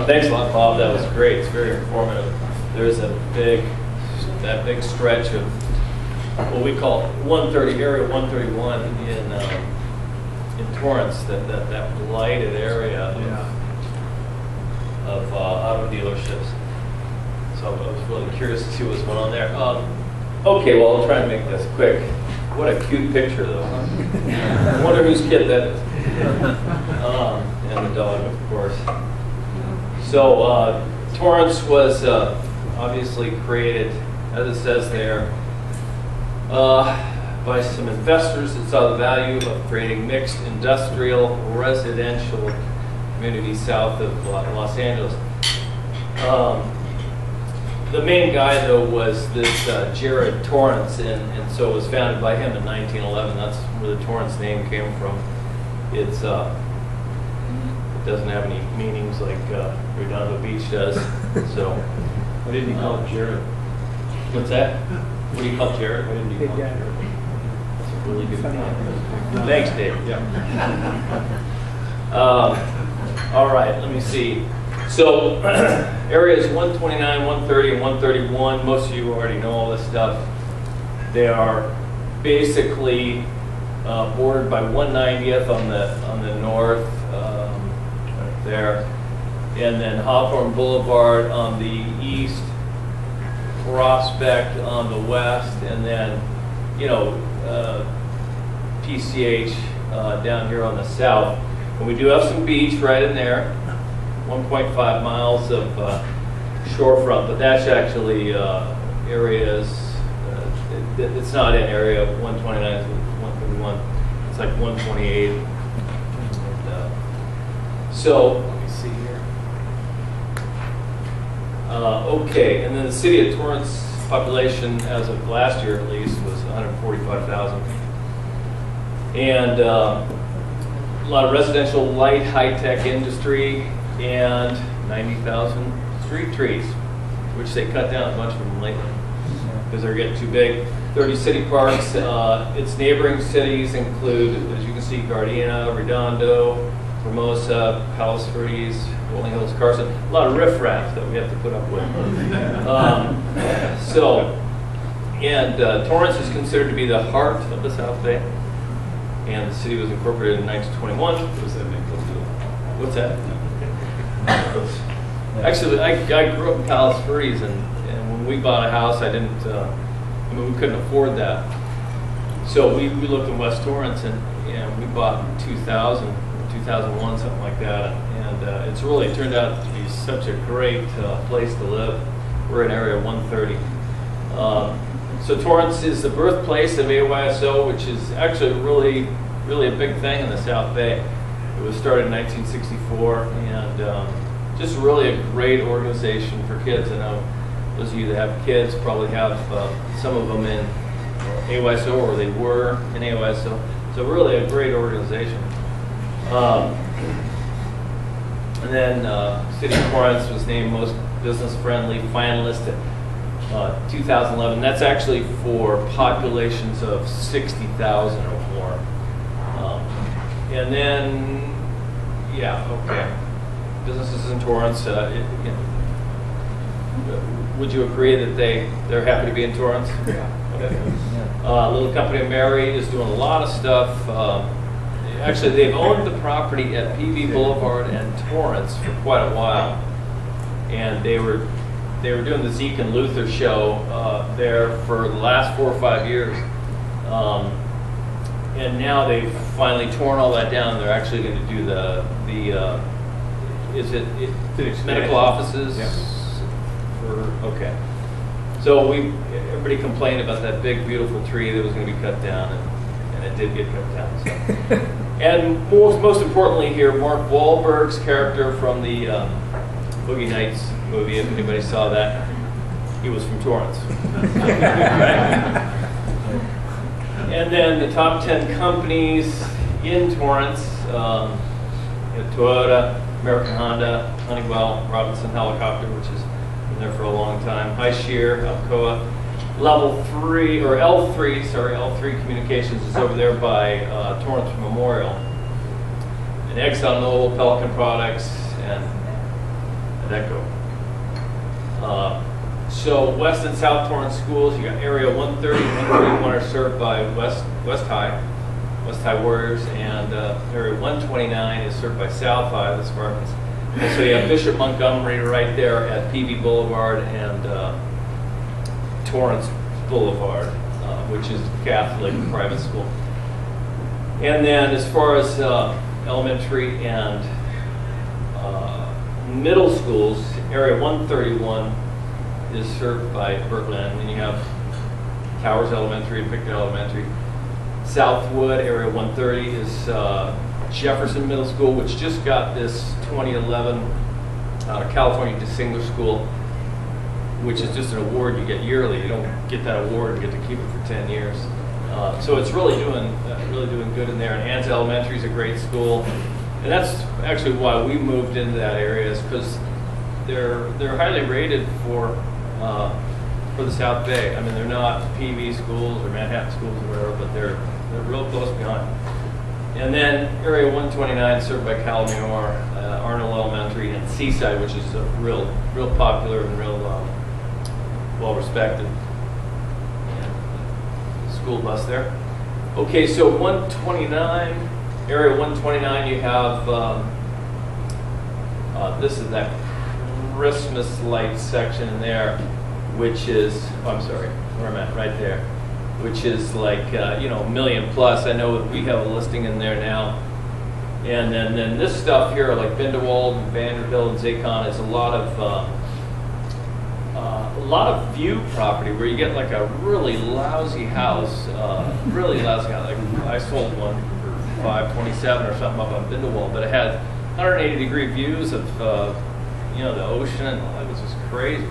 Thanks a lot, Bob. That was great. It's very informative. There's that big stretch of what we call 130 area 131 in Torrance. That blighted area of auto dealerships. So I was really curious to see what's going on there. Okay, well, I'll try and make this quick. What a cute picture, though. I wonder whose kid that is. And the dog, of course. So Torrance was obviously created, as it says there, by some investors that saw the value of creating mixed industrial residential communities south of Los Angeles. The main guy, though, was this Jared Torrance, and so it was founded by him in 1911. That's where the Torrance name came from. It doesn't have any meanings like Redondo Beach does. So, why didn't you call it Jared? What's that? What do you call Jared? Why didn't you call it Jared? That's a really good name. Thanks, Dave. Yeah. All right, let me see. So areas 129, 130, and 131, most of you already know all this stuff. They are basically bordered by 190th on the north, right there, and then Hawthorne Boulevard on the east, Prospect on the west, and then, you know, PCH down here on the south. And we do have some beach right in there. 1.5 miles of shorefront, but that's actually areas, it's not in area 129, it's 131, it's like 128. And, so, let me see here. Okay, and then the city of Torrance population, as of last year at least, was 145,000. And a lot of residential, light, high-tech industry, and 90,000 street trees, which they cut down a bunch of them lately because they're getting too big. 30 city parks. Its neighboring cities include, as you can see, Gardena, Redondo, Hermosa, Palos Verdes, Rolling Hills, Carson. A lot of riffraff that we have to put up with. Torrance is considered to be the heart of the South Bay, and the city was incorporated in 1921. What does that make us do? What's that? Actually, I grew up in Palos Verdes, and when we bought a house, I mean, we couldn't afford that. So we looked in West Torrance, and we bought in 2000, 2001, something like that. And it's really turned out to be such a great place to live. We're in area 130. So Torrance is the birthplace of AYSO, which is actually really a big thing in the South Bay. It was started in 1964, and just really a great organization for kids. I know those of you that have kids probably have some of them in AYSO, or they were in AYSO. So really a great organization. And then City of Torrance was named most business-friendly finalist at 2011. That's actually for populations of 60,000 or more. And then, yeah, okay. Businesses in Torrance, would you agree that they're happy to be in Torrance? Yeah. Okay. Little Company of Mary is doing a lot of stuff. Actually, they've owned the property at PV Boulevard and Torrance for quite a while, and they were doing the Zeke and Luther show there for the last 4 or 5 years. And now they've finally torn all that down. They're actually going to do the medical offices? Yeah. Okay. So everybody complained about that big, beautiful tree that was going to be cut down, and it did get cut down. So. And most importantly here, Mark Wahlberg's character from the Boogie Nights movie, if anybody saw that, he was from Torrance. Right? And then the top 10 companies in Torrance, Toyota, American Honda, Honeywell, Robinson Helicopter, which has been there for a long time, High Shear, Alcoa, Level 3, or L3, sorry, L3 Communications is over there by Torrance Memorial. And ExxonMobil, Pelican Products, and that go? So West and South Torrance schools, you got area 130 and 131 are served by West High Warriors, and area 129 is served by South High, the Spartans. And so you have Bishop Montgomery right there at PV Boulevard and Torrance Boulevard, which is Catholic private school. And then as far as elementary and middle schools, area 131 is served by Bertland, and you have Towers Elementary and Picton Elementary. Southwood, area 130 is Jefferson Middle School, which just got this 2011 California Distinguished School, which is just an award you get yearly. You don't get that award and get to keep it for 10 years. So it's really doing good in there. And Ann's Elementary is a great school, and that's actually why we moved into that area, is because they're highly rated for the South Bay. I mean, they're not PV schools or Manhattan schools or whatever, but they're real close behind. And then area 129 is served by Calamore, Arnold Elementary, and Seaside, which is a real popular and real well-respected school bus there. Okay, so 129, area 129, you have, this is that Christmas light section in there, which is, I'm sorry, where I'm at, right there, which is like, you know, $1 million plus. I know we have a listing in there now. And then this stuff here, like Bindewald and Vanderbilt and Zacon, is a lot of view property where you get like a really lousy house, Like I sold one for $527 or something up on Bindewald, but it had 180-degree views of, you know, the ocean, and it was just crazy.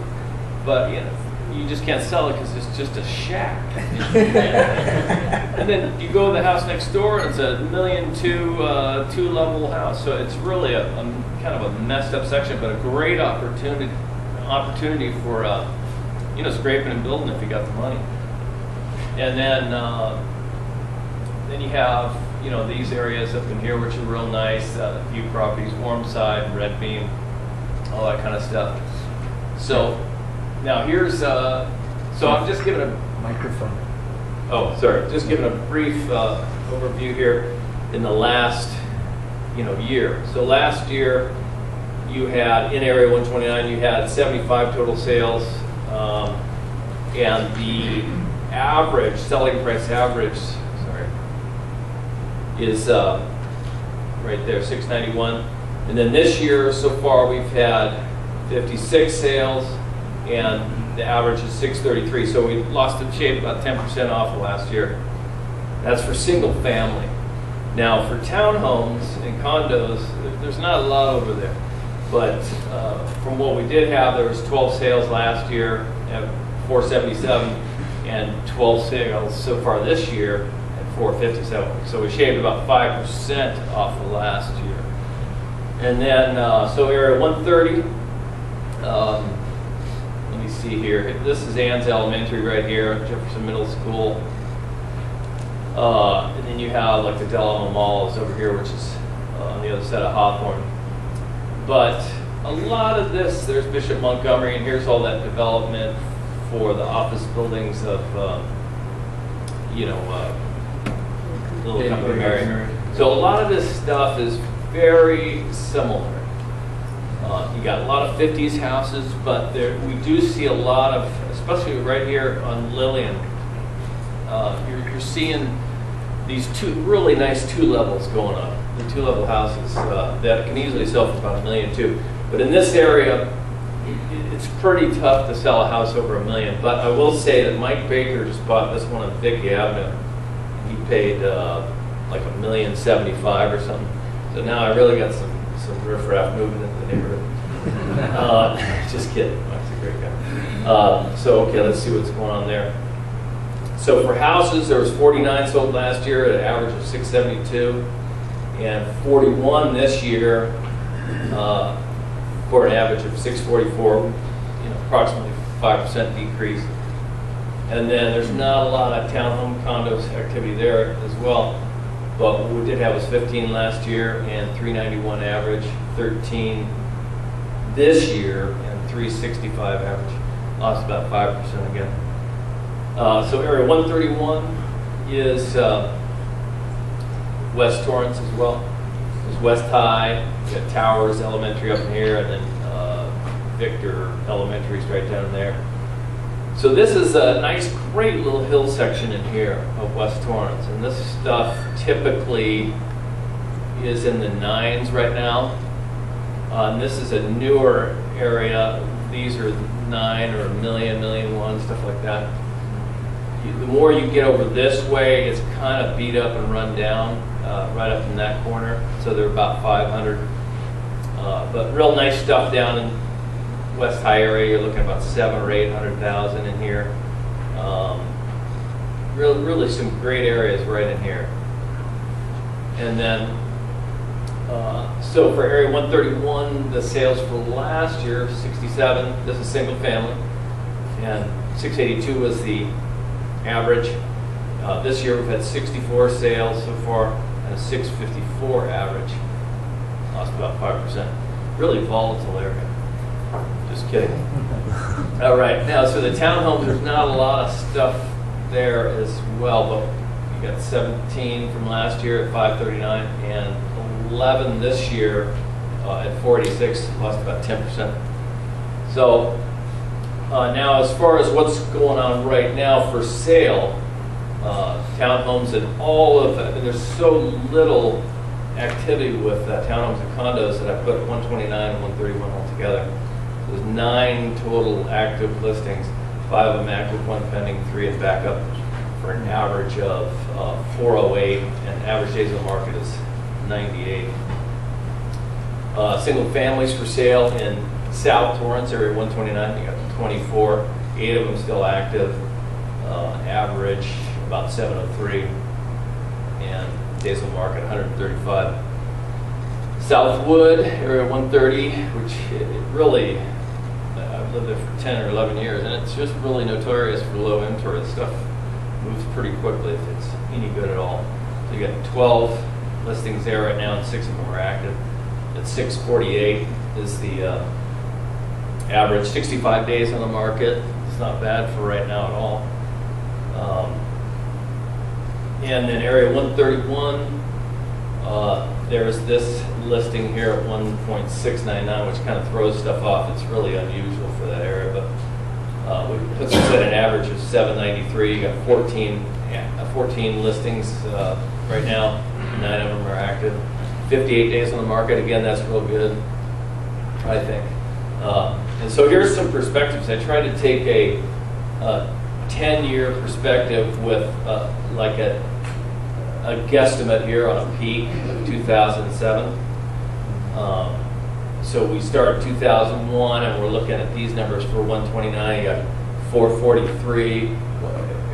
But you know, you just can't sell it because it's just a shack. And then you go to the house next door, and it's a $1.2 million two-level house. So it's really a kind of a messed up section, but a great opportunity for you know, scraping and building if you got the money. And then you have, you know, these areas up in here which are real nice, view properties, Warmside, Red Beam, all that kind of stuff. So now here's, so I'm just giving a microphone. Oh, sorry, just giving a brief overview here in the last, you know, year. So last year you had, in area 129, you had 75 total sales, and the average, selling price average, sorry, is right there, $691. And then this year, so far, we've had 56 sales, and the average is $633. So we lost a shade, about 10% off of last year. That's for single family. Now, for townhomes and condos, there's not a lot over there. But from what we did have, there was 12 sales last year at $477, and 12 sales so far this year at $457. So we shaved about 5% off of last year. And then, so area 130, let me see here. This is Ann's Elementary right here, Jefferson Middle School. And then you have like the Del Alma Mall is over here, which is on the other side of Hawthorne. But a lot of this, there's Bishop Montgomery, and here's all that development for the office buildings of, you know, Little Company Mary. So a lot of this stuff is very similar. You got a lot of 50s houses, but we do see a lot of, especially right here on Lillian, you're seeing these two really nice two levels going on. The two-level houses that can easily sell for about $1 million too. But in this area, it's pretty tough to sell a house over $1 million. But I will say that Mike Baker just bought this one on Vicky Avenue. He paid like $1,075,000 or something. So now I really got some riffraff moving into the neighborhood. Just kidding. Mike's a great guy. So okay, let's see what's going on there. So for houses, there was 49 sold last year at an average of $672. And 41 this year for an average of $644, you know, approximately 5% decrease. And then there's not a lot of townhome condos activity there as well. But what we did have was 15 last year and $391 average, 13 this year, and 365 average, lost about 5% again. So area 131 is West Torrance as well. There's West High, you got Towers Elementary up in here, and then Victor Elementary is right down there. So this is a nice, great little hill section in here of West Torrance, and this stuff typically is in the 9s right now. And this is a newer area. These are 9 or a million, one, stuff like that. The more you get over this way, it's kind of beat up and run down, right up in that corner. So they're about 500. But real nice stuff down in West High area. You're looking at about 700,000 or 800,000 in here. Really some great areas right in here. And then, so for area 131, the sales for last year, 67. This is single family, and 682 was the average. This year we've had 64 sales so far and a 654 average. Lost about 5%. Really volatile area. Just kidding. All right, now so the townhomes, there's not a lot of stuff there as well, but you got 17 from last year at 539 and 11 this year at 486, lost about 10%. So now as far as what's going on right now for sale, townhomes and all of that, there's so little activity with townhomes and condos that I put 129 and 131 all together. There's 9 total active listings, 5 of them active, 1 pending, 3 in backup, for an average of 408, and average days on the market is 98. Single families for sale in South Torrance, area 129, you got 24, 8 of them still active, average about 703, and days on the market 135. Southwood, area 130, which it really, I've lived there for 10 or 11 years, and it's just really notorious for low inventory. The stuff moves pretty quickly if it's any good at all. So you got 12 listings there right now, and 6 of them are active. At 648 is the average. 65 days on the market. It's not bad for right now at all. And then area 131, there's this listing here at 1.699, which kind of throws stuff off. It's really unusual for that area, but puts us at an average of 793. You got 14 listings right now. 9 of them are active. 58 days on the market. Again, that's real good, I think. And so here's some perspectives. I tried to take a 10-year perspective with like a guesstimate here on a peak of 2007. So we start 2001, and we're looking at these numbers for 129. You got 443.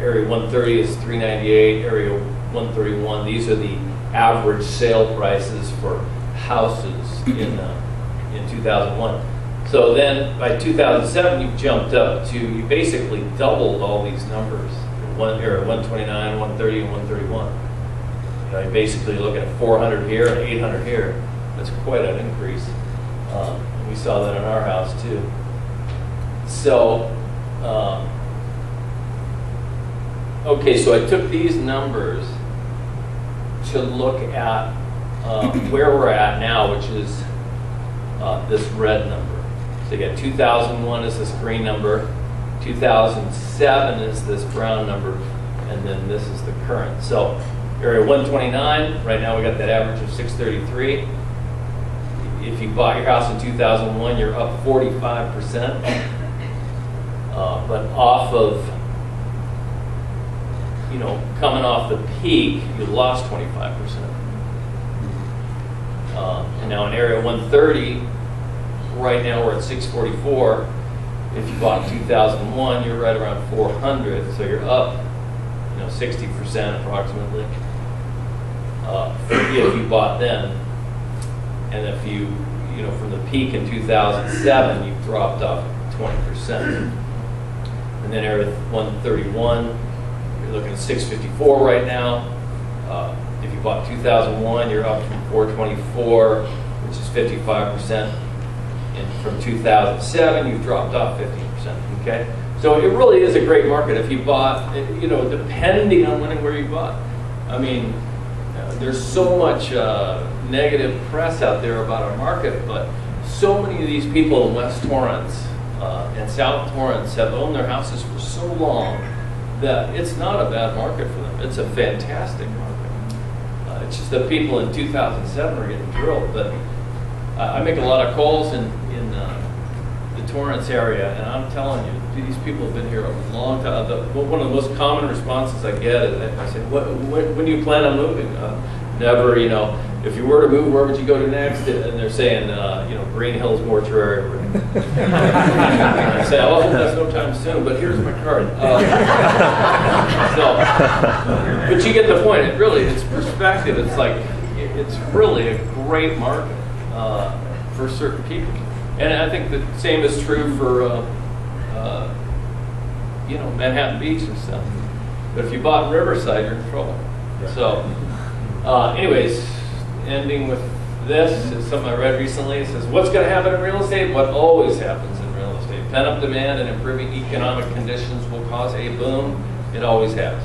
Area 130 is 398. Area 131. These are the average sale prices for houses in 2001. So then by 2007, you've jumped up to, you basically doubled all these numbers. Area 129, 130, and 131. You're basically looking at 400 here and 800 here. That's quite an increase. We saw that in our house too. So, okay, so I took these numbers to look at where we're at now, which is this red number. So you got 2001 is this green number, 2007 is this brown number, and then this is the current. So area 129, right now we got that average of 633. If you bought your house in 2001, you're up 45%. But off of, coming off the peak, you lost 25%. And now in area 130, right now we're at 644. If you bought in 2001, you're right around 400, so you're up, 60% approximately. If you bought then, and if you, from the peak in 2007, you've dropped off 20%. And then area 131, you're looking at 654 right now. If you bought 2001, you're up from 424, which is 55%. And from 2007, you've dropped off 15%. Okay, so it really is a great market if you bought. You know, depending on when and where you bought. I mean, there's so much negative press out there about our market, but so many of these people in West Torrance and South Torrance have owned their houses for so long that it's not a bad market for them. It's a fantastic market. It's just the people in 2007 are getting drilled. But I make a lot of calls in the Torrance area, and I'm telling you, these people have been here a long time. One of the most common responses I get is I say, when do you plan on moving? Never, you know. If you were to move, where would you go to next? And they're saying, you know, Green Hills Mortuary. And I say, oh, that's no time soon, but here's my card. But you get the point. It really, it's perspective. It's like, it's really a great market for certain people. And I think the same is true for, you know, Manhattan Beach and stuff. But if you bought in Riverside, you're in trouble. Right. So, anyways, ending with this is something I read recently. It says, what's going to happen in real estate? What always happens in real estate. Pent-up demand and improving economic conditions will cause a boom. It always has.